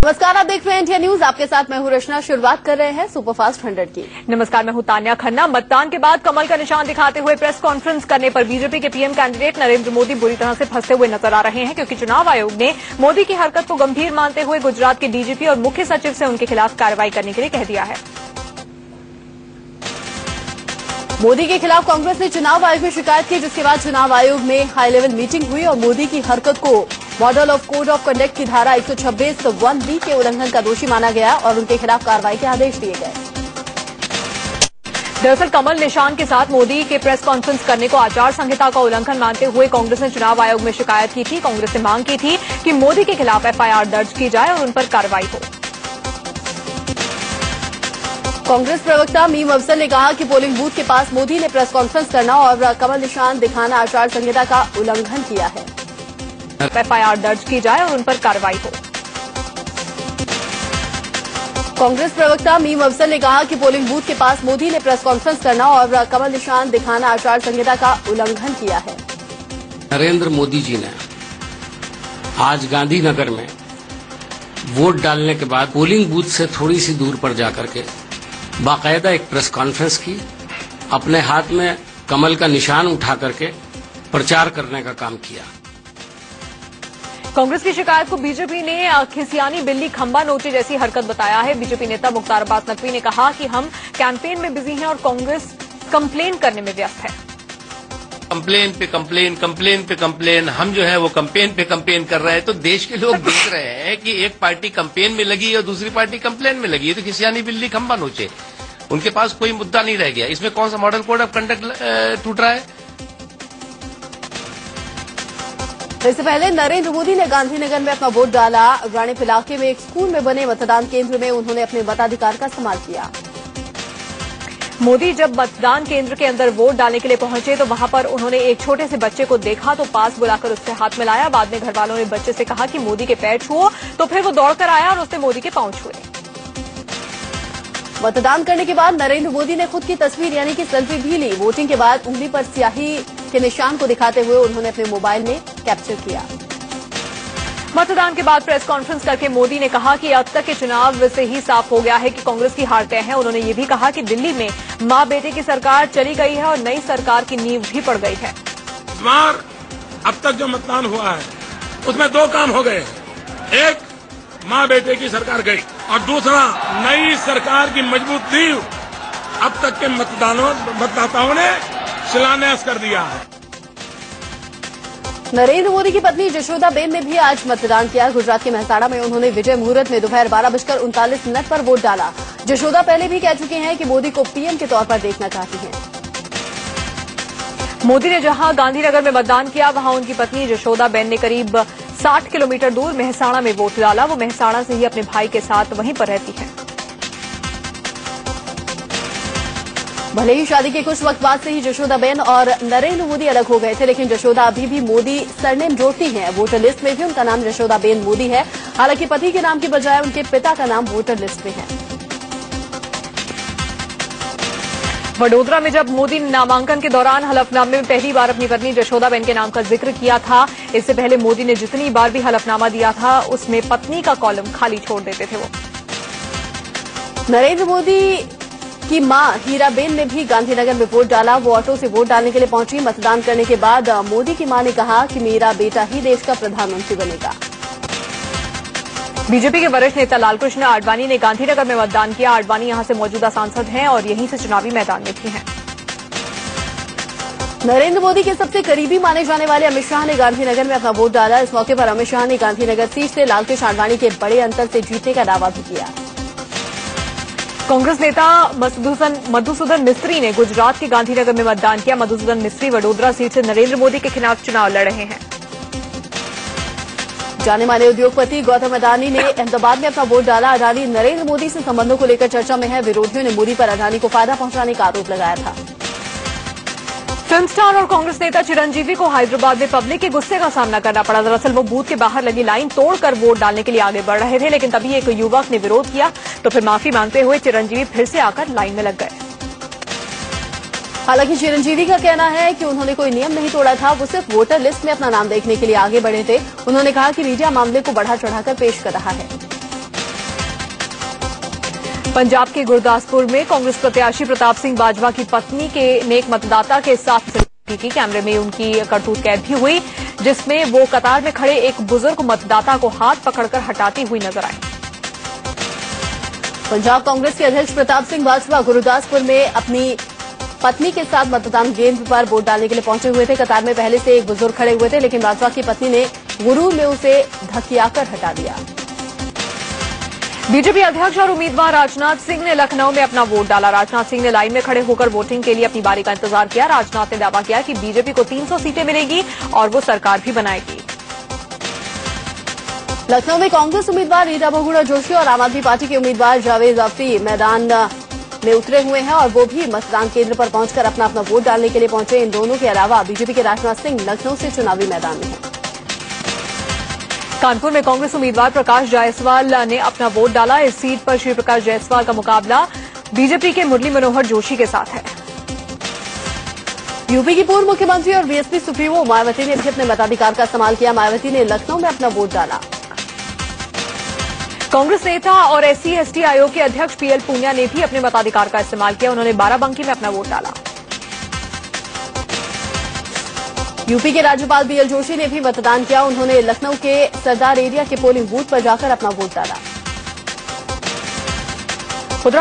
नमस्कार, आप देख रहे हैं इंडिया न्यूज। आपके साथ मैं हूं रचना। शुरुआत कर रहे हैं सुपरफास्ट 100 की। नमस्कार, मैं हूं तान्या खन्ना। मतदान के बाद कमल का निशान दिखाते हुए प्रेस कॉन्फ्रेंस करने पर बीजेपी के पीएम कैंडिडेट नरेंद्र मोदी बुरी तरह से फंसे हुए नजर आ रहे हैं, क्योंकि चुनाव आयोग ने मोदी की हरकत को गंभीर मानते हुए गुजरात के डीजीपी और मुख्य सचिव से उनके खिलाफ कार्रवाई करने के लिए कह दिया है। मोदी के खिलाफ कांग्रेस ने चुनाव आयोग में शिकायत की, जिसके बाद चुनाव आयोग में हाई लेवल मीटिंग हुई और मोदी की हरकत को model of code of conduct की धारा 126(1)(b) के उल्लंघन का दोषी माना गया और उनके खिलाफ कार्रवाई के आदेश दिए गए। दरअसल कमल निशान के साथ मोदी के प्रेस कॉन्फ्रेंस करने को आचार संहिता का उल्लंघन मानते हुए कांग्रेस ने चुनाव आयोग में शिकायत की थी। कांग्रेस ने मांग की थी कि मोदी के खिलाफ एफआईआर दर्ज की जाए और उन पर कार्रवाई हो। कांग्रेस प्रवक्ता मीम अफजल ने कहा कि पोलिंग बूथ के पास मोदी ने प्रेस कॉन्फ्रेंस करना और कमल निशान दिखाना आचार संहिता का उल्लंघन किया है। एफआईआर दर्ज की जाए और उन पर कार्रवाई हो। कांग्रेस प्रवक्ता मीम अफजल ने कहा कि पोलिंग बूथ के पास मोदी ने प्रेस कॉन्फ्रेंस करना और कमल निशान दिखाना आचार संहिता का उल्लंघन किया है। नरेंद्र मोदी जी ने आज गांधीनगर में वोट डालने के बाद पोलिंग बूथ से थोड़ी सी दूर पर जाकर के बाकायदा एक प्रेस कॉन्फ्रेंस की, अपने हाथ में कमल का निशान उठा करके प्रचार करने का काम किया। कांग्रेस की शिकायत को बीजेपी ने खिसियानी बिल्ली खंबा नोचे जैसी हरकत बताया है। बीजेपी नेता मुख्तार अब्बास नकवी ने कहा कि हम कैंपेन में बिजी हैं और कांग्रेस कंप्लेन करने में व्यस्त है। कंप्लेन पे कंप्लेन, कंप्लेन पे कंप्लेन, हम जो है वो कंपेन पे कंपेन कर रहे हैं। तो देश के लोग देख रहे हैं कि एक पार्टी कंपेन में लगी है और दूसरी पार्टी कंप्लेन में लगी है, तो खिसियानी बिल्ली खंबा नोचे। उनके पास कोई मुद्दा नहीं रह गया। इसमें कौन सा मॉडल कोड ऑफ कंडक्ट टूट रहा है? इससे पहले नरेंद्र मोदी ने गांधीनगर में अपना वोट डाला। रानीप इलाके में एक स्कूल में बने मतदान केंद्र में उन्होंने अपने मताधिकार का इस्तेमाल किया। मोदी जब मतदान केंद्र के अंदर वोट डालने के लिए पहुंचे तो वहां पर उन्होंने एक छोटे से बच्चे को देखा तो पास बुलाकर उससे हाथ मिलाया। बाद में घर वालों ने बच्चे से कहा कि मोदी के पैर छुओ, तो फिर वो दौड़कर आया और उसने मोदी के पांव छुए। मतदान करने के बाद नरेंद्र मोदी ने खुद की तस्वीर यानी कि सेल्फी भी ली। वोटिंग के बाद उंगली पर स्याही के निशान को दिखाते हुए उन्होंने अपने मोबाइल में कैप्चर किया। मतदान के बाद प्रेस कॉन्फ्रेंस करके मोदी ने कहा कि अब तक के चुनाव से ही साफ हो गया है कि कांग्रेस की हार तय है। उन्होंने ये भी कहा कि दिल्ली में मां बेटे की सरकार चली गई है और नई सरकार की नींव भी पड़ गई है। इस बार अब तक जो मतदान हुआ है उसमें दो काम हो गए। एक, मां बेटे की सरकार गई और दूसरा, नई सरकार की मजबूत नींव अब तक के मतदाताओं ने शिलान्यास कर दिया है। नरेंद्र मोदी की पत्नी जशोदाबेन ने भी आज मतदान किया। गुजरात के मेहसाणा में उन्होंने विजय मुहूर्त में दोपहर 12:39 पर वोट डाला। जशोदा पहले भी कह चुकी हैं कि मोदी को पीएम के तौर पर देखना चाहती हैं। मोदी ने जहां गांधीनगर में मतदान किया वहां उनकी पत्नी जशोदाबेन ने करीब 60 किलोमीटर दूर मेहसाणा में वोट डाला। वो मेहसाणा से ही अपने भाई के साथ वहीं पर रहती है। भले ही शादी के कुछ वक्त बाद से ही जशोदाबेन और नरेंद्र मोदी अलग हो गए थे, लेकिन जशोदा अभी भी मोदी सरनेम जोड़ती हैं। वोटर लिस्ट में भी उनका नाम जशोदाबेन मोदी है। हालांकि पति के नाम की बजाय उनके पिता का नाम वोटर लिस्ट में है। वडोदरा में जब मोदी ने नामांकन के दौरान हलफनामे में पहली बार अपनी पत्नी जशोदाबेन के नाम का जिक्र किया था। इससे पहले मोदी ने जितनी बार भी हलफनामा दिया था उसमें पत्नी का कॉलम खाली छोड़ देते थे वो। नरेंद्र मोदी की मां हीराबेन ने भी गांधीनगर में वोट डाला। वो ऑटो से वोट डालने के लिए पहुंची। मतदान करने के बाद मोदी की मां ने कहा कि मेरा बेटा ही देश का प्रधानमंत्री बनेगा। बीजेपी के वरिष्ठ नेता लालकृष्ण आडवाणी ने गांधीनगर में मतदान किया। आडवाणी यहां से मौजूदा सांसद हैं और यहीं से चुनावी मैदान में भी हैं। नरेंद्र मोदी के सबसे करीबी माने जाने वाले अमित शाह ने गांधीनगर में अपना वोट डाला। इस मौके पर अमित शाह ने गांधीनगर सीट से लालकृष्ण आडवाणी के बड़े अंतर से जीतने का दावा भी किया। कांग्रेस नेता मधुसूदन मिस्त्री ने गुजरात के गांधीनगर में मतदान किया। मधुसूदन मिस्त्री वडोदरा सीट से नरेंद्र मोदी के खिलाफ चुनाव लड़ रहे हैं। जाने माने उद्योगपति गौतम अडानी ने अहमदाबाद में अपना वोट डाला। अडानी नरेंद्र मोदी से संबंधों को लेकर चर्चा में है। विरोधियों ने मोदी पर अडानी को फायदा पहुंचाने का आरोप लगाया था। फिल्म स्टार और कांग्रेस नेता चिरंजीवी को हैदराबाद में पब्लिक के गुस्से का सामना करना पड़ा। दरअसल वो बूथ के बाहर लगी लाइन तोड़कर वोट डालने के लिए आगे बढ़ रहे थे, लेकिन तभी एक युवक ने विरोध किया तो फिर माफी मांगते हुए चिरंजीवी फिर से आकर लाइन में लग गए। हालांकि चिरंजीवी का कहना है कि उन्होंने कोई नियम नहीं तोड़ा था, वो सिर्फ वोटर लिस्ट में अपना नाम देखने के लिए आगे बढ़े थे। उन्होंने कहा कि मीडिया मामले को बढ़ा चढ़ाकर पेश कर रहा है। पंजाब के गुरदासपुर में कांग्रेस प्रत्याशी प्रताप सिंह बाजवा की पत्नी ने एक मतदाता के साथ सेल्फी की। कैमरे में उनकी करतूत कैद भी हुई, जिसमें वो कतार में खड़े एक बुजुर्ग मतदाता को हाथ पकड़कर हटाती हुई नजर आई। पंजाब कांग्रेस के अध्यक्ष प्रताप सिंह बाजवा गुरदासपुर में अपनी पत्नी के साथ मतदान केंद्र पर वोट डालने के लिए पहुंचे हुए थे। कतार में पहले से एक बुजुर्ग खड़े हुए थे, लेकिन बाजवा की पत्नी ने गुरूर में उसे धकियाकर हटा दिया। बीजेपी अध्यक्ष और उम्मीदवार राजनाथ सिंह ने लखनऊ में अपना वोट डाला। राजनाथ सिंह ने लाइन में खड़े होकर वोटिंग के लिए अपनी बारी का इंतजार किया। राजनाथ ने दावा किया कि बीजेपी को 300 सीटें मिलेगी और वो सरकार भी बनाएगी। लखनऊ में कांग्रेस उम्मीदवार रीटा बहुगुणा जोशी और आम आदमी पार्टी के उम्मीदवार जावेद जाफरी मैदान में उतरे हुए हैं और वो भी मतदान केंद्र पर पहुंचकर अपना वोट डालने के लिए पहुंचे। इन दोनों के अलावा बीजेपी के राजनाथ सिंह लखनऊ से चुनावी मैदान में हैं। कानपुर में कांग्रेस उम्मीदवार प्रकाश जायसवाल ने अपना वोट डाला। इस सीट पर श्री प्रकाश जायसवाल का मुकाबला बीजेपी के मुरली मनोहर जोशी के साथ है। यूपी की पूर्व मुख्यमंत्री और बीएसपी सुप्रीमो मायावती ने भी अपने मताधिकार का इस्तेमाल किया। मायावती ने लखनऊ में अपना वोट डाला। कांग्रेस नेता और SC/ST आयोग के अध्यक्ष PL पूनिया ने भी अपने मताधिकार का इस्तेमाल किया। उन्होंने बाराबंकी में अपना वोट डाला। यूपी के राज्यपाल BL जोशी ने भी मतदान किया। उन्होंने लखनऊ के सरदार एरिया के पोलिंग बूथ पर जाकर अपना वोट डाला। उधर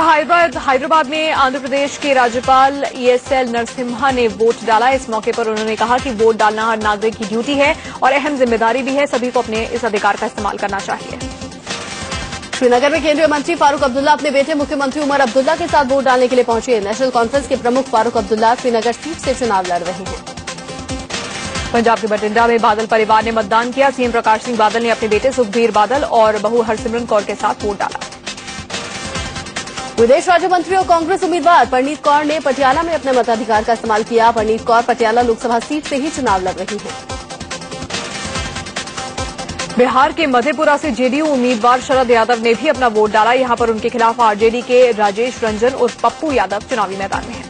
हैदराबाद में आंध्र प्रदेश के राज्यपाल ESL नरसिम्हा ने वोट डाला। इस मौके पर उन्होंने कहा कि वोट डालना हर नागरिक की ड्यूटी है और अहम जिम्मेदारी भी है। सभी को अपने इस अधिकार का इस्तेमाल करना चाहिए। श्रीनगर में केंद्रीय मंत्री फारूक अब्दुल्ला अपने बेटे मुख्यमंत्री उमर अब्दुल्ला के साथ वोट डालने के लिए पहुंचे। नेशनल कॉन्फ्रेंस के प्रमुख फारूक अब्दुल्ला श्रीनगर सीट से चुनाव लड़ रहे हैं। पंजाब के बठिंडा में बादल परिवार ने मतदान किया। सीएम प्रकाश सिंह बादल ने अपने बेटे सुखबीर बादल और बहू हरसिमरन कौर के साथ वोट डाला। विदेश राज्य मंत्री और कांग्रेस उम्मीदवार परनीत कौर ने पटियाला में अपने मताधिकार का इस्तेमाल किया। परनीत कौर पटियाला लोकसभा सीट से ही चुनाव लड़ रही हैं। बिहार के मधेपुरा से जेडीयू उम्मीदवार शरद यादव ने भी अपना वोट डाला। यहां पर उनके खिलाफ आरजेडी के राजेश रंजन उर्फ पप्पू यादव चुनावी मैदान में हैं।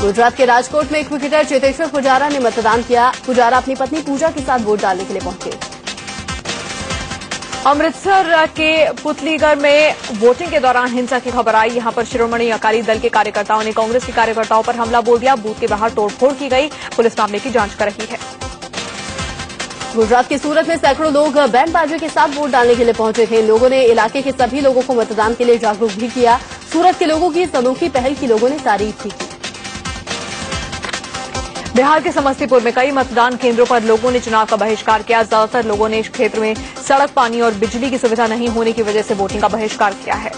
गुजरात के राजकोट में एक क्रिकेटर चेतेश्वर पुजारा ने मतदान किया। पुजारा अपनी पत्नी पूजा के साथ वोट डालने के लिए पहुंचे। अमृतसर के पुतलीगढ़ में वोटिंग के दौरान हिंसा की खबर आई। यहां पर शिरोमणि अकाली दल के कार्यकर्ताओं ने कांग्रेस के कार्यकर्ताओं पर हमला बोल दिया। बूथ के बाहर तोड़फोड़ की गई। पुलिस मामले की जांच कर रही है। गुजरात के सूरत में सैकड़ों लोग बैंड बाजे के साथ वोट डालने के लिए पहुंचे थे। लोगों ने इलाके के सभी लोगों को मतदान के लिए जागरूक भी किया। सूरत के लोगों की इस अनोखी पहल की लोगों ने तारीफ भी की। बिहार के समस्तीपुर में कई मतदान केंद्रों पर लोगों ने चुनाव का बहिष्कार किया। ज्यादातर लोगों ने इस क्षेत्र में सड़क, पानी और बिजली की सुविधा नहीं होने की वजह से वोटिंग का बहिष्कार किया है।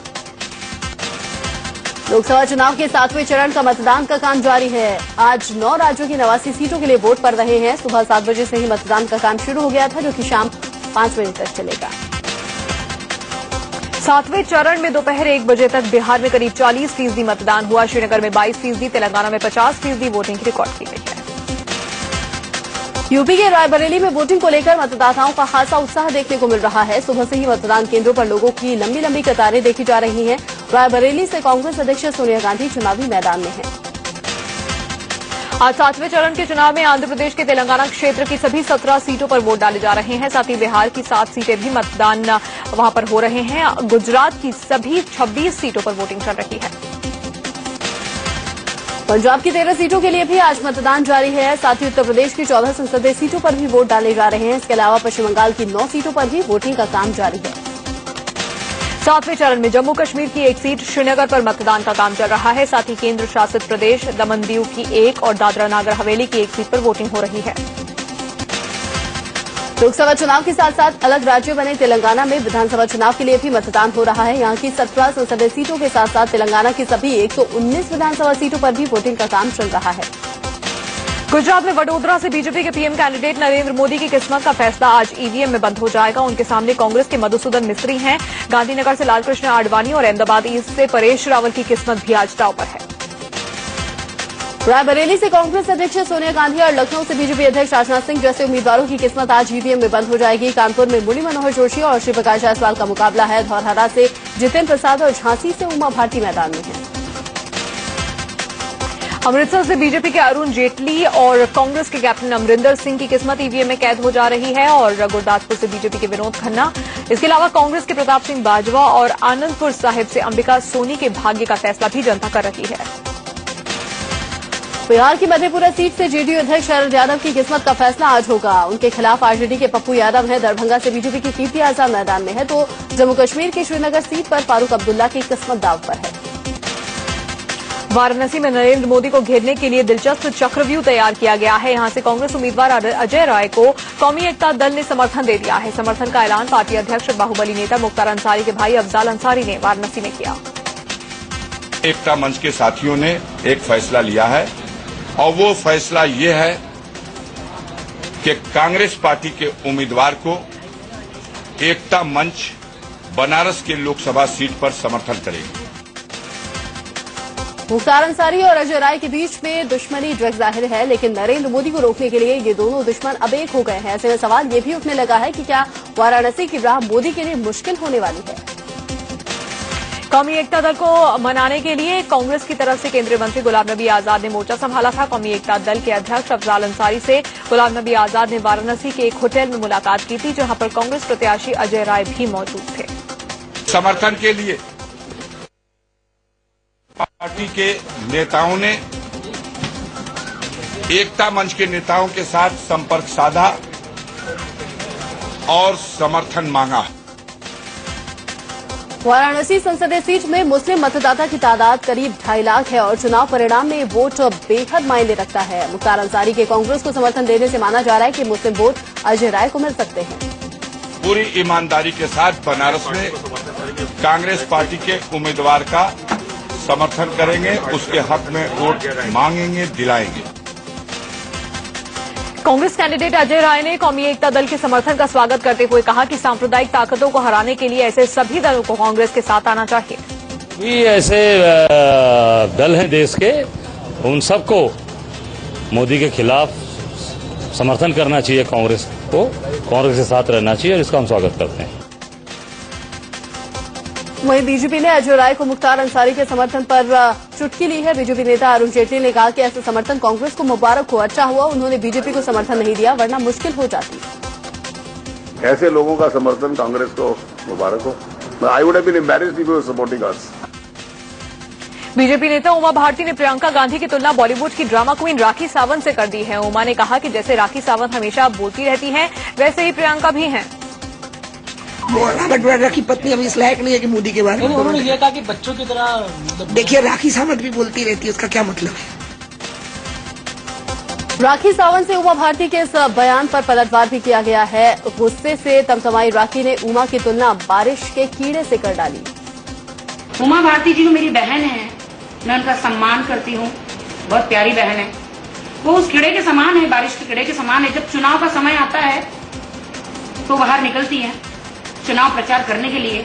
लोकसभा चुनाव के 7वें चरण का मतदान का काम जारी है। आज 9 राज्यों की 89 सीटों के लिए वोट पड़ रहे हैं। सुबह 7 बजे से ही मतदान का काम शुरू हो गया था, जो कि शाम 5 बजे तक चलेगा। 7वें चरण में दोपहर 1 बजे तक बिहार में करीब 40% मतदान हुआ। श्रीनगर में 22%, तेलंगाना में 50% वोटिंग रिकॉर्ड की गई है। यूपी के रायबरेली में वोटिंग को लेकर मतदाताओं का खासा उत्साह देखने को मिल रहा है। सुबह से ही मतदान केंद्रों पर लोगों की लंबी लंबी कतारें देखी जा रही हैं। रायबरेली से कांग्रेस अध्यक्ष सोनिया गांधी चुनावी मैदान में हैं। आज 7वें चरण के चुनाव में आंध्र प्रदेश के तेलंगाना क्षेत्र की सभी 17 सीटों पर वोट डाले जा रहे हैं। साथ ही बिहार की 7 सीटें भी मतदान वहां पर हो रहे हैं। गुजरात की सभी 26 सीटों पर वोटिंग चल रही है। पंजाब की 13 सीटों के लिए भी आज मतदान जारी है। साथ ही उत्तर प्रदेश की 14 संसदीय सीटों पर भी वोट डाले जा रहे हैं। इसके अलावा पश्चिम बंगाल की 9 सीटों पर भी वोटिंग का काम जारी है। 7वें चरण में जम्मू कश्मीर की 1 सीट श्रीनगर पर मतदान का काम चल रहा है। साथ ही केंद्र शासित प्रदेश दमन दीव की 1 और दादरा नागर हवेली की 1 सीट पर वोटिंग हो रही है। लोकसभा चुनाव के साथ साथ अलग राज्य बने तेलंगाना में विधानसभा चुनाव के लिए भी मतदान हो रहा है। यहां की 17 संसदीय सीटों के साथ साथ तेलंगाना की सभी 119 विधानसभा सीटों पर भी वोटिंग का काम चल रहा है। गुजरात में वडोदरा से बीजेपी के पीएम कैंडिडेट नरेंद्र मोदी की किस्मत का फैसला आज ईवीएम में बंद हो जाएगा। उनके सामने कांग्रेस के मधुसूदन मिस्त्री हैं। गांधीनगर से लालकृष्ण आडवाणी और अहमदाबाद ईस्ट से परेश रावल की किस्मत भी आज दांव पर है। रायबरेली से कांग्रेस अध्यक्ष सोनिया गांधी और लखनऊ से बीजेपी अध्यक्ष राजनाथ सिंह जैसे उम्मीदवारों की किस्मत आज ईवीएम में बंद हो जाएगी। कानपुर में मुरली मनोहर जोशी और श्री प्रकाश जायसवाल का मुकाबला है। धौरहरा से जितेंद्र प्रसाद और झांसी से उमा भारती मैदान में हैं। अमृतसर से बीजेपी के अरुण जेटली और कांग्रेस के कैप्टन अमरिंदर सिंह की किस्मत ईवीएम में कैद हो जा रही है और गुरदासपुर से बीजेपी के विनोद खन्ना, इसके अलावा कांग्रेस के प्रताप सिंह बाजवा और आनंदपुर साहिब से अंबिका सोनी के भाग्य का फैसला भी जनता कर रही है। बिहार की मधेपुरा सीट से जेडीयू अध्यक्ष शरद यादव की किस्मत का फैसला आज होगा। उनके खिलाफ आरजेडी के पप्पू यादव हैं, दरभंगा से बीजेपी की कीर्ति आजाद मैदान में है, तो जम्मू कश्मीर की श्रीनगर सीट पर फारूक अब्दुल्ला की किस्मत दांव पर है। वाराणसी में नरेंद्र मोदी को घेरने के लिए दिलचस्प चक्रव्यूह तैयार किया गया है। यहां से कांग्रेस उम्मीदवार अजय राय को कौमी एकता दल ने समर्थन दे दिया है। समर्थन का ऐलान पार्टी अध्यक्ष बाहुबली नेता मुख्तार अंसारी के भाई अफजाल अंसारी ने वाराणसी में किया। एकता मंच के साथियों ने एक फैसला लिया है और वो फैसला ये है कि कांग्रेस पार्टी के उम्मीदवार को एकता मंच बनारस के लोकसभा सीट पर समर्थन करेगी। मुख्तार अंसारी और अजय राय के बीच में दुश्मनी जग जाहिर है, लेकिन नरेंद्र मोदी को रोकने के लिए ये दोनों दुश्मन अब एक हो गए हैं। ऐसे में सवाल ये भी उठने लगा है कि क्या वाराणसी की राह मोदी के लिए मुश्किल होने वाली है। कौमी एकता दल को मनाने के लिए कांग्रेस की तरफ से केंद्रीय मंत्री गुलाम नबी आजाद ने मोर्चा संभाला था। कौमी एकता दल के अध्यक्ष अफजाल अंसारी से गुलाम नबी आजाद ने वाराणसी के एक होटल में मुलाकात की थी, जहां पर कांग्रेस प्रत्याशी अजय राय भी मौजूद थे। समर्थन के लिए पार्टी के नेताओं ने एकता मंच के नेताओं के साथ संपर्क साधा और समर्थन मांगा। वाराणसी संसदीय सीट में मुस्लिम मतदाता की तादाद करीब 2.5 लाख है और चुनाव परिणाम में वोट बेहद मायने रखता है। मुख्तार अंसारी के कांग्रेस को समर्थन देने से माना जा रहा है कि मुस्लिम वोट अजय राय को मिल सकते हैं। पूरी ईमानदारी के साथ बनारस में कांग्रेस पार्टी के उम्मीदवार का समर्थन करेंगे, उसके हक में वोट मांगेंगे, दिलाएंगे। कांग्रेस कैंडिडेट अजय राय ने कौमी एकता दल के समर्थन का स्वागत करते हुए कहा कि सांप्रदायिक ताकतों को हराने के लिए ऐसे सभी दलों को कांग्रेस के साथ आना चाहिए। भी ऐसे दल हैं देश के, उन सबको मोदी के खिलाफ समर्थन करना चाहिए, कांग्रेस को कांग्रेस के साथ रहना चाहिए और इसका हम स्वागत करते हैं। वहीं बीजेपी ने अजय राय को मुख्तार अंसारी के समर्थन पर चुटकी ली है। बीजेपी नेता अरुण जेटली ने कहा कि ऐसा समर्थन कांग्रेस को मुबारक हो, अच्छा हुआ उन्होंने बीजेपी को समर्थन नहीं दिया, वरना मुश्किल हो जाती। ऐसे लोगों का समर्थन कांग्रेस को मुबारक हो। I would have been embarrassed if he was supporting us. BJP नेता उमा भारती ने प्रियंका गांधी की तुलना बॉलीवुड की ड्रामा क्वीन राखी सावंत से कर दी है। उमा ने कहा कि जैसे राखी सावंत हमेशा बोलती रहती हैं, वैसे ही प्रियंका भी हैं। रॉबर्ट वाड्रा की पत्नी अभी इस लायक नहीं है कि मोदी के बारे में उन्होंने ये कहा कि बच्चों की तरह देखिए राखी सावंत भी बोलती रहती है, उसका क्या मतलब है। राखी सावंत से उमा भारती के इस बयान पर पलटवार भी किया गया है। गुस्से से तमतमाई राखी ने उमा की तुलना बारिश के कीड़े से कर डाली। उमा भारती जी जो मेरी बहन है, मैं उनका सम्मान करती हूँ, बहुत प्यारी बहन है। वो उस कीड़े के समान है, बारिश के कीड़े के समान है। जब चुनाव का समय आता है तो बाहर निकलती है चुनाव प्रचार करने के लिए,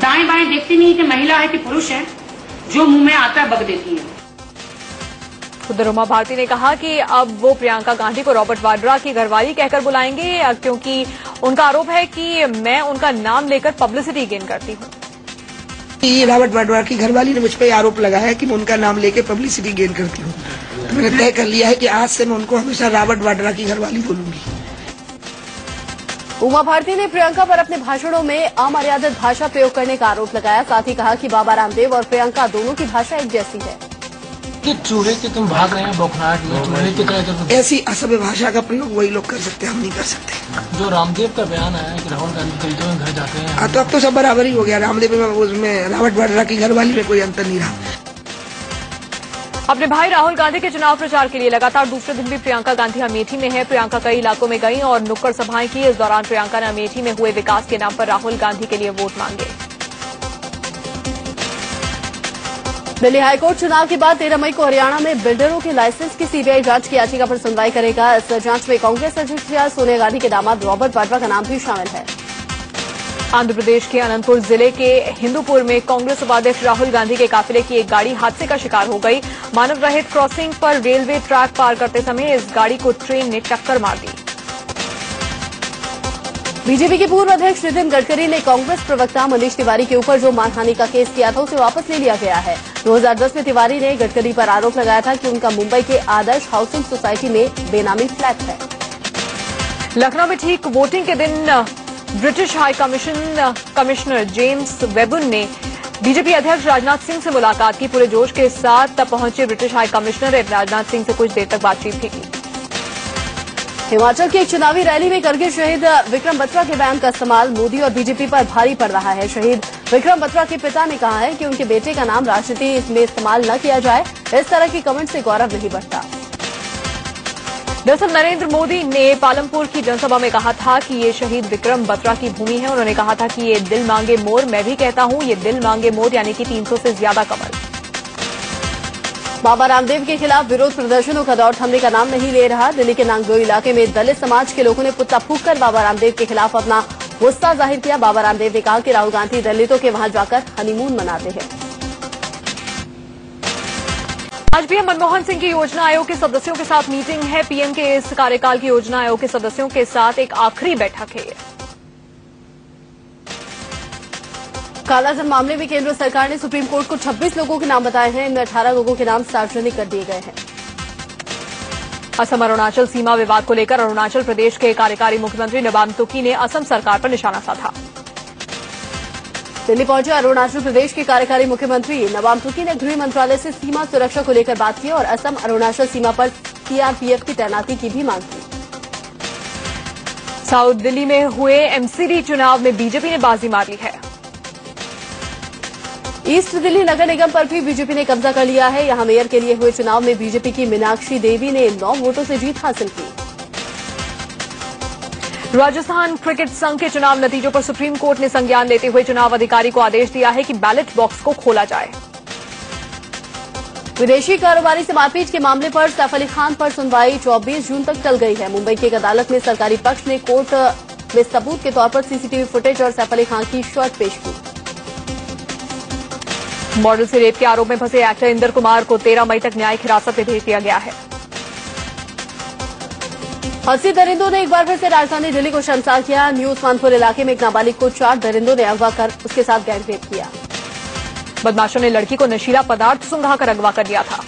दाएं बाएं देखती नहीं कि महिला है कि पुरुष है, जो मुंह में आता है बक देती है। उधर उमा भारती ने कहा कि अब वो प्रियंका गांधी को रॉबर्ट वाड्रा की घरवाली कहकर बुलाएंगे, क्योंकि उनका आरोप है कि मैं उनका नाम लेकर पब्लिसिटी गेन करती हूँ। रॉबर्ट वाड्रा की घरवाली ने मुझ पर आरोप लगाया है कि मैं उनका नाम लेकर पब्लिसिटी गेन करती हूँ। तो मैंने तय कर लिया है कि आज से मैं उनको हमेशा रॉबर्ट वाड्रा की घरवाली बोलूंगी। उमा भारती ने प्रियंका पर अपने भाषणों में अमर्यादित भाषा प्रयोग करने का आरोप लगाया। साथ ही कहा कि बाबा रामदेव और प्रियंका दोनों की भाषा एक जैसी है। कि चूहे के तुम भाग रहे हैं बौखलाहट में, चूहे की तरह ऐसी असभ्य भाषा का प्रयोग वही लोग कर सकते हैं, हम नहीं कर सकते। जो रामदेव का बयान आया कि राहुल गांधी दलितों में घर जाते हैं, तो अब तो सब बराबर ही हो गया। रामदेव में उसमें रॉबर्ट वाड्रा की घरवाली में कोई अंतर नहीं रहा। अपने भाई राहुल गांधी के चुनाव प्रचार के लिए लगातार दूसरे दिन भी प्रियंका गांधी अमेठी में है। प्रियंका कई इलाकों में गई और नुक्कड़ सभाएं की। इस दौरान प्रियंका ने अमेठी में हुए विकास के नाम पर राहुल गांधी के लिए वोट मांगे। दिल्ली हाईकोर्ट चुनाव के बाद 13 मई को हरियाणा में बिल्डरों के लाइसेंस की सीबीआई जांच की याचिका पर सुनवाई करेगा। इस जांच में कांग्रेस अध्यक्ष सोनिया गांधी के दामाद रॉबर्ट वाड्रा का नाम भी शामिल है। आंध्र प्रदेश के अनंतपुर जिले के हिंदूपुर में कांग्रेस उपाध्यक्ष राहुल गांधी के काफिले की एक गाड़ी हादसे का शिकार हो गई। मानव रहित क्रॉसिंग पर रेलवे ट्रैक पार करते समय इस गाड़ी को ट्रेन ने टक्कर मार दी। बीजेपी के पूर्व अध्यक्ष नितिन गडकरी ने कांग्रेस प्रवक्ता मनीष तिवारी के ऊपर जो मानहानि का केस किया था उसे वापस ले लिया गया है। 2010 में तिवारी ने गडकरी पर आरोप लगाया था कि उनका मुंबई के आदर्श हाउसिंग सोसाइटी में बेनामी फ्लैट है। लखनऊ में ठीक वोटिंग के दिन ब्रिटिश हाई कमिश्नर जेम्स वेबन ने बीजेपी अध्यक्ष राजनाथ सिंह से मुलाकात की। पूरे जोश के साथ पहुंचे ब्रिटिश हाई कमिश्नर ने राजनाथ सिंह से कुछ देर तक बातचीत भी की। हिमाचल की एक चुनावी रैली में करगिल शहीद विक्रम बत्रा के बयान का इस्तेमाल मोदी और बीजेपी पर भारी पड़ रहा है। शहीद विक्रम बत्रा के पिता ने कहा है कि उनके बेटे का नाम राजनीति में इस्तेमाल न किया जाए। इस तरह की कमेंट से गौरव नहीं बढ़ता। दरअसल नरेंद्र मोदी ने पालमपुर की जनसभा में कहा था कि ये शहीद विक्रम बत्रा की भूमि है। उन्होंने कहा था कि ये दिल मांगे मोर, मैं भी कहता हूं ये दिल मांगे मोर, यानी कि 300 से ज्यादा कमल। बाबा रामदेव के खिलाफ विरोध प्रदर्शनों का दौर थमने का नाम नहीं ले रहा। दिल्ली के नांगलोई इलाके में दलित समाज के लोगों ने पुतला फूंककर बाबा रामदेव के खिलाफ अपना गुस्सा जाहिर किया। बाबा रामदेव ने कहा कि राहुल गांधी दलितों के वहां जाकर हनीमून मनाते हैं। आज भी मनमोहन सिंह की योजना आयोग के सदस्यों के साथ मीटिंग है। पीएम के इस कार्यकाल की योजना आयोग के सदस्यों के साथ एक आखिरी बैठक है। कालाधन मामले में केंद्र सरकार ने सुप्रीम कोर्ट को 26 लोगों के नाम बताए हैं। इनमें 18 लोगों के नाम सार्वजनिक कर दिए गए हैं। असम अरुणाचल सीमा विवाद को लेकर अरुणाचल प्रदेश के कार्यकारी मुख्यमंत्री नबाम तुकी ने असम सरकार पर निशाना साधा। दिल्ली पहुंचे अरुणाचल प्रदेश के कार्यकारी मुख्यमंत्री नबाम तुकी ने गृह मंत्रालय से सीमा सुरक्षा को लेकर बात की और असम अरुणाचल सीमा पर सीआरपीएफ की तैनाती की भी मांग की। साउथ दिल्ली में हुए एमसीडी चुनाव में बीजेपी ने बाजी मारी है। ईस्ट दिल्ली नगर निगम पर भी बीजेपी ने कब्जा कर लिया है। यहां मेयर के लिए हुए चुनाव में बीजेपी की मीनाक्षी देवी ने 9 वोटों से जीत हासिल की। राजस्थान क्रिकेट संघ के चुनाव नतीजों पर सुप्रीम कोर्ट ने संज्ञान लेते हुए चुनाव अधिकारी को आदेश दिया है कि बैलेट बॉक्स को खोला जाए। विदेशी कारोबारी से मारपीट के मामले पर सैफ अली खान पर सुनवाई 24 जून तक टल गई है। मुंबई की एक अदालत में सरकारी पक्ष ने कोर्ट में सबूत के तौर पर सीसीटीवी फुटेज और सैफ अली खान की शर्ट पेश की। मॉडल से रेप के आरोप में फंसे एक्टर इंदर कुमार को 13 मई तक न्यायिक हिरासत में भेज दिया गया है। हंसी दरिंदों ने एक बार फिर से राजधानी दिल्ली को शर्मसार किया। न्यू उस्मानपुर इलाके में एक नाबालिग को 4 दरिंदों ने अगवा कर उसके साथ गैंगरेप किया। बदमाशों ने लड़की को नशीला पदार्थ सुंघाकर अगवा कर लिया था।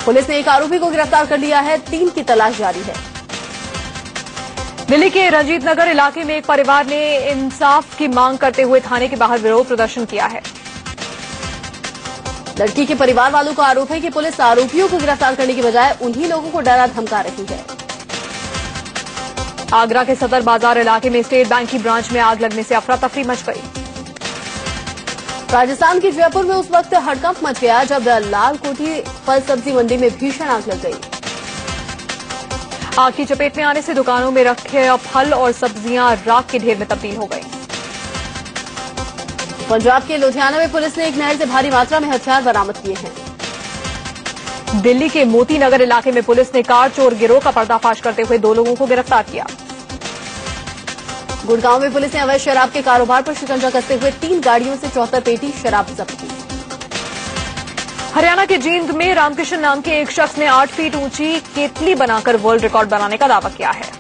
पुलिस ने एक आरोपी को गिरफ्तार कर लिया है। 3 की तलाश जारी है। दिल्ली के रंजीत नगर इलाके में एक परिवार ने इंसाफ की मांग करते हुए थाने के बाहर विरोध प्रदर्शन किया है। लड़की के परिवार वालों का आरोप है कि पुलिस आरोपियों को गिरफ्तार करने की बजाय उन्हीं लोगों को डरा धमका रही है। आगरा के सदर बाजार इलाके में स्टेट बैंक की ब्रांच में आग लगने से अफरा तफरी मच गई। राजस्थान के जयपुर में उस वक्त हड़कंप मच गया जब लाल कोठी फल सब्जी मंडी में भीषण आग लग गई। आग की चपेट में आने से दुकानों में रखे फल और सब्जियां राख के ढेर में तब्दील हो गई। पंजाब के लुधियाना में पुलिस ने एक नहर से भारी मात्रा में हथियार बरामद किए हैं। दिल्ली के मोती नगर इलाके में पुलिस ने कार चोर गिरोह का पर्दाफाश करते हुए 2 लोगों को गिरफ्तार किया। गुड़गांव में पुलिस ने अवैध शराब के कारोबार पर शिकंजा कसते हुए 3 गाड़ियों से 74 पेटी शराब जब्त की। हरियाणा के जींद में रामकृष्ण नाम के एक शख्स ने 8 फीट ऊंची केतली बनाकर वर्ल्ड रिकॉर्ड बनाने का दावा किया है।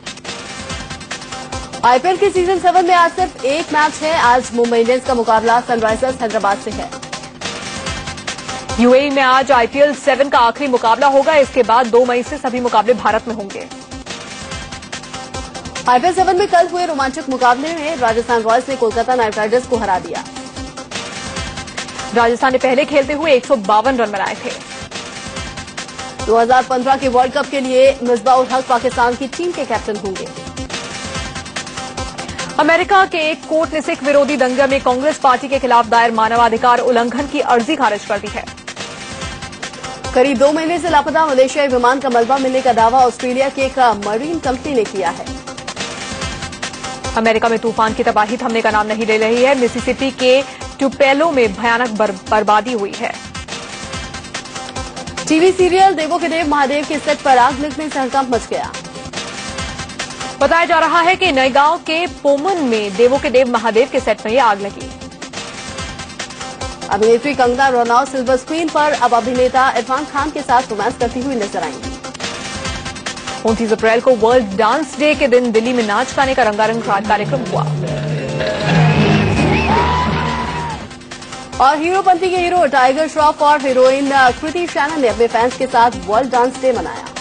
आईपीएल के सीजन 7 में आज सिर्फ एक मैच है। आज मुंबई इंडियंस का मुकाबला सनराइजर्स हैदराबाद से है। यूएई में आज आईपीएल 7 का आखिरी मुकाबला होगा। इसके बाद 2 मई से सभी मुकाबले भारत में होंगे। आईपीएल 7 में कल हुए रोमांचक मुकाबले में राजस्थान रॉयल्स ने कोलकाता नाइट राइडर्स को हरा दिया। राजस्थान ने पहले खेलते हुए 152 रन बनाए थे। 2015 के वर्ल्ड कप के लिए मिसबाह-उल हक पाकिस्तान की टीम के कैप्टन होंगे। अमेरिका के एक कोर्ट ने सिख विरोधी दंगे में कांग्रेस पार्टी के खिलाफ दायर मानवाधिकार उल्लंघन की अर्जी खारिज कर दी है। करीब 2 महीने से लापता मलेशियाई विमान का मलबा मिलने का दावा ऑस्ट्रेलिया की एक मरीन कंपनी ने किया है। अमेरिका में तूफान की तबाही थमने का नाम नहीं ले रही है। मिसिसिपी के टुपेलो में भयानक बर्बादी हुई है। टीवी सीरियल देवों के देव महादेव के सेट पर आग लगने से हड़कंप मच गया। बताया जा रहा है कि नए गांव के पोमन में देवों के देव महादेव के सेट में ये आग लगी। अभिनेत्री कंगना रनौत सिल्वर स्क्रीन पर अब अभिनेता इरफान खान के साथ रोमांस करती हुई नजर आएंगी। 29 अप्रैल को वर्ल्ड डांस डे के दिन दिल्ली में नाच गाने का रंगारंग कार्यक्रम हुआ। और हीरोपंती के हीरो टाइगर श्रॉफ और हीरोइन कृति शैनन ने अपने फैंस के साथ वर्ल्ड डांस डे मनाया।